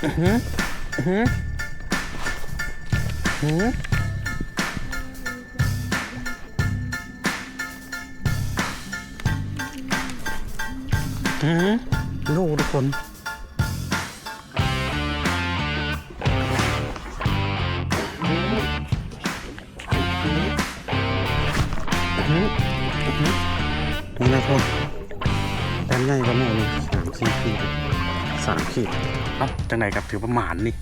หือหือหือดูทุกคนนี่นะครับแต้มใหญ่ประมาณนี้3-4 ขีด3 ขีดเอ้าจังไหนครับถือประมาณนี่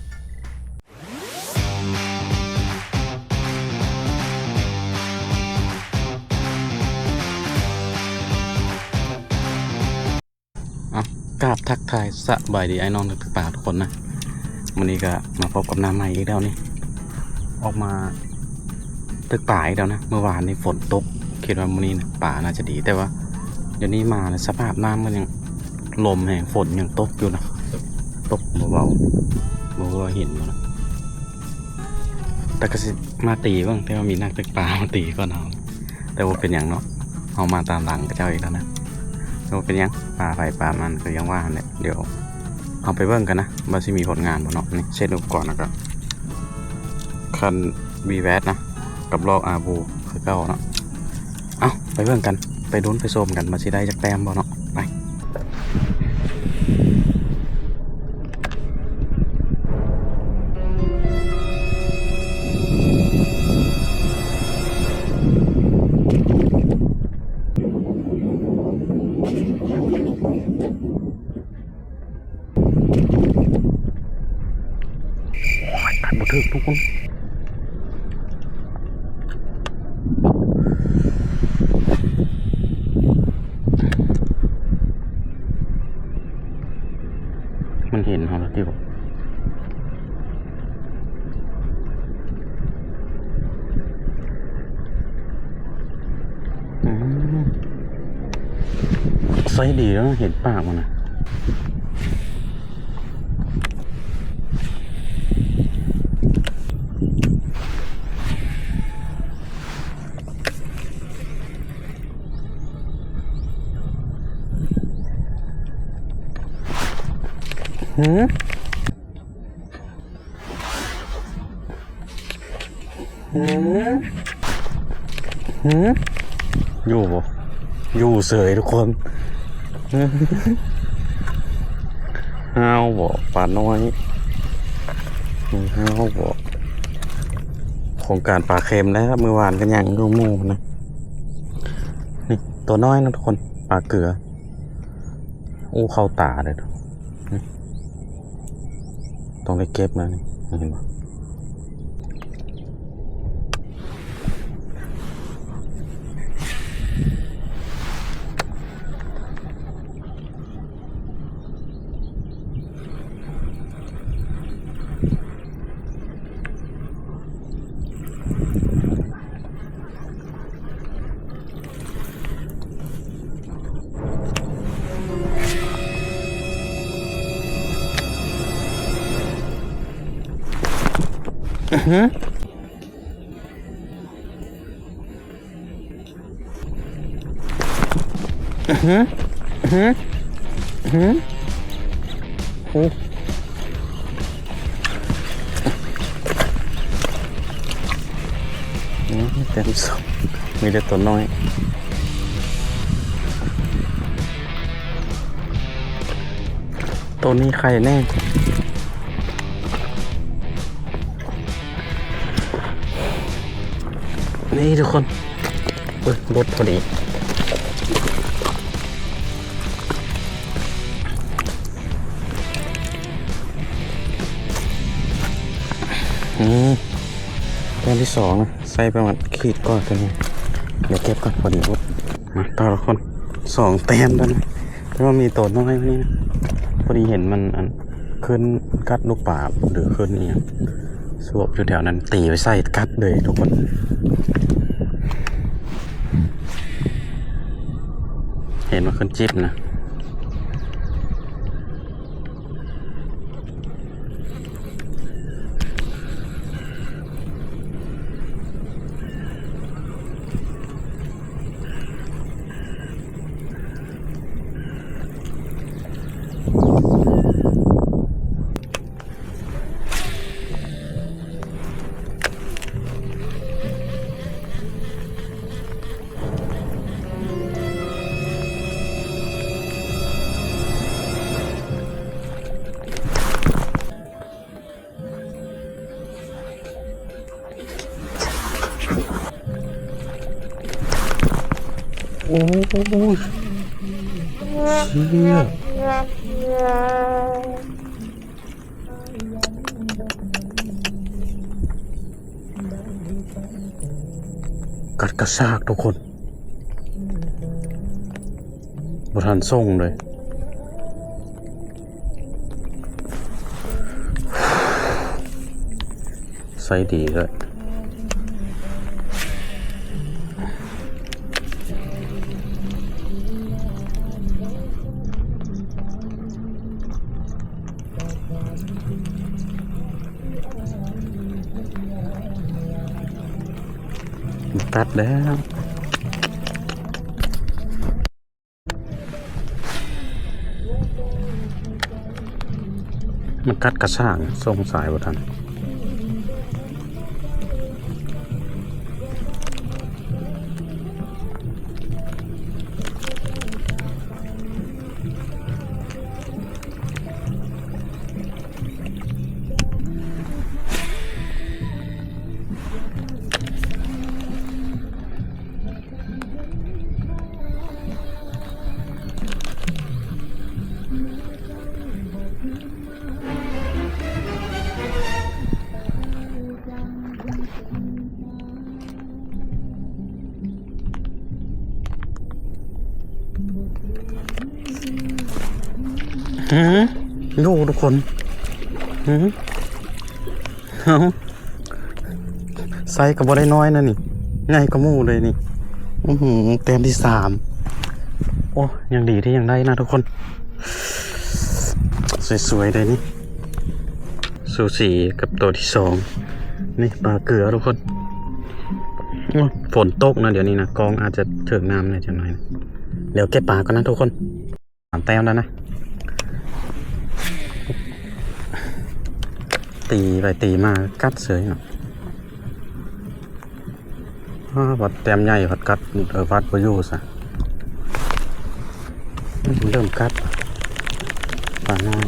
กราบทักทายสบายดีไอ้น้องทุกป่าทุกคนนะวันนี้ก็มาพบกับน้ำใหม่อีกแล้วนี่ออกมาตึกป่าอีกแล้วนะเมื่อวานนี้ฝนตกคิดว่าวันนี้นะป่าน่าจะดีแต่ว่าเดี๋ยวนี้มาสภาพน้ำมันยังลมแห่งฝนยังตกอยู่นะตกเบาๆเห็นมั้ยแต่ก็สิมาตีบ้างแต่ว่ามีนักตึกป่ามาตีก็เอาแต่ว่าเป็นอย่างเนาะเอามาตามหลังกับเจ้าอีกแล้วนะเราเป็นยังป่าไผ่ป่ามันคือยังว่าเนี่ยเดี๋ยวเอาไปเบิ่งกันนะว่าสิมีผลงานบ่เนาะนี่เช็ดดูก่อนนะครับคันวีแวดนะกับลอกอาบูคือเก่าเนาะเอาไปเบิ่งกันไปลุ้นไปชมกันมาสิได้จากแต้มบ่เนาะไปบุทึกทุกคนมันเห็นเขาแล้วที่บอกไซส์ดีแล้วเห็นปากมันนะอยู่บ่อยู่เสยทุกคนห้าวบ่ปานน้อยห้าวบ่โครงการปลาเค็มนะครับเมื่อวานกันยังดูมูนะนี่ตัวน้อยนะทุกคนปลาเกลืออู้เข้าตาเลยต้องได้เก็บนะนี่เห็นปะเต็มสองมีแต่ตัวน้อยตัวนี้ใครแน่นี่ทุกคนรถพอดีแต้มที่2นะใส่ประมาณขีดก้อนตัวนี้เดี๋ยวเก็บก่อนพอดีปุ๊บมาต่อละคน2 แต้มแล้วนะแต่ว่ามีตัวน้อยนี่นะพอดีเห็นมันขึ้นกัดลูกป่าหรือขึ้นนี่สวบอยู่แถวนั้นตีไปใส่กัดเลยทุกคนเห็นมันขึ้นจิ๊บนะ น อ้ยเชี่ยกัดกระซากทุกคนบ่ทันส่งเลยใส่ดีเลยกัดแล้วมันกัดกระช่างส่งสายบ่ทันดูทุกคนเอาไซส์ก็บ่ได้น้อยนะนี่ง่ายก็มู่เลยนี่เต็มที่3โอ้ยังดีที่ยังได้นะทุกคนสวยๆเลยนี่สูสีกับตัวที่2นี่ปลาเกลือทุกคนฝนตกนะเดี๋ยวนี้นะกองอาจจะเถิงน้ำหน่อยจังหน่อยเดี๋ยวเก็บปลาก่อนนะทุกคน3 แต้มแล้วนะตีไปตีมากัดเสยเนาะวัดแต้มใหญ่วัดกัดวัดประโยชน์ซะเริ่มกัดปลาน้อย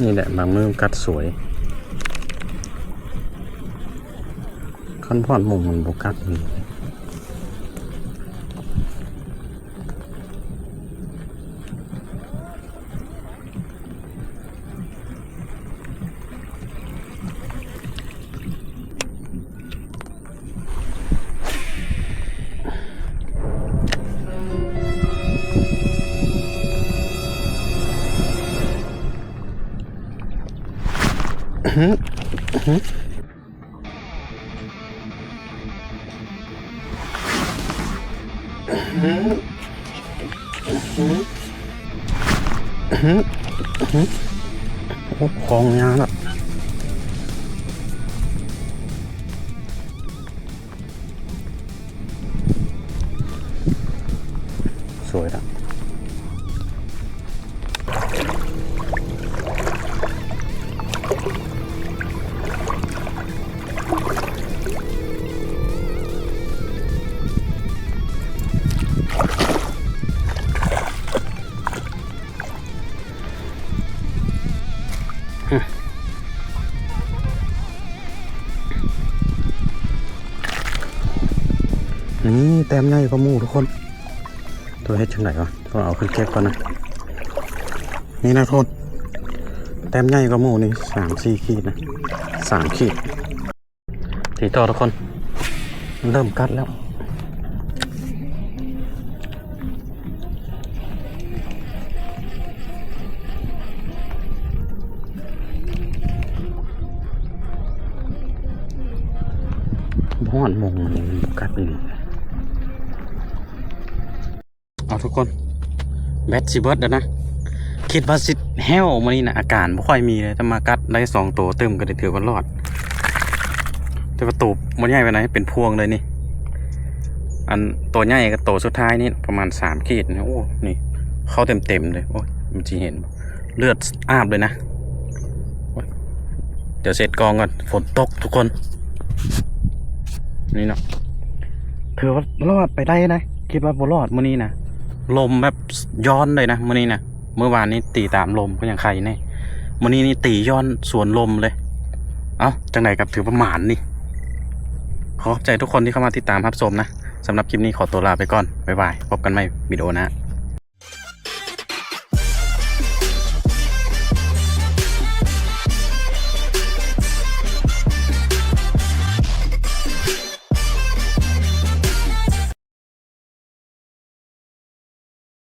นี่แหละบางมือกัดสวยขั้นพอดมุมมันบกัดนี่โอ้คลองยาละสวยละนี่แต้มใหญ่กว่าหมูทุกคนตัวเฮ็ดจังไหนวะต้องเอาขึ้นเก็บก่อนนะนี่นะทุกคนแต้มใหญ่กว่าหมูนี่3-4 ขีดนะ3 ขีดตีต่อทุกคนเริ่มกัดแล้วบ้อนมงมันกัดนี่เอาทุกคนแบตสิเบิร์ดแล้วนะคิดว่าสิแห้วมานี่นะอาการไม่ค่อยมีเลยแต่มากัดได้2 ตัวเติมก็ได้ถือว่ารอดแต่ว่าตูบมันใหญ่ไปไหนเป็นพวงเลยนี่อันตัวใหญ่กับตัวสุดท้ายนี่ประมาณ3 ขีดนะโอ้นี่เข้าเต็มเลยโอ้ยมันจะเห็นเลือดอาบเลยนะเดี๋ยวเสร็จกองก่อนฝนตกทุกคนนี่เนาะถือว่ารอดไปได้นะคิดว่าบ่รอดมื้อนี้นะลมแบบย้อนเลยนะมื้อนี้นะเมื่อวานนี้ตีตามลมก็ยังใครแน่ มื้อนี้นี่ตีย้อนสวนลมเลยเอ้าจังไหนกับถือประมาณนี่ขอบใจทุกคนที่เข้ามาติดตามรับชมนะสำหรับคลิปนี้ขอตัวลาไปก่อนบ๊ายบายพบกันใหม่วิดีโอหนะ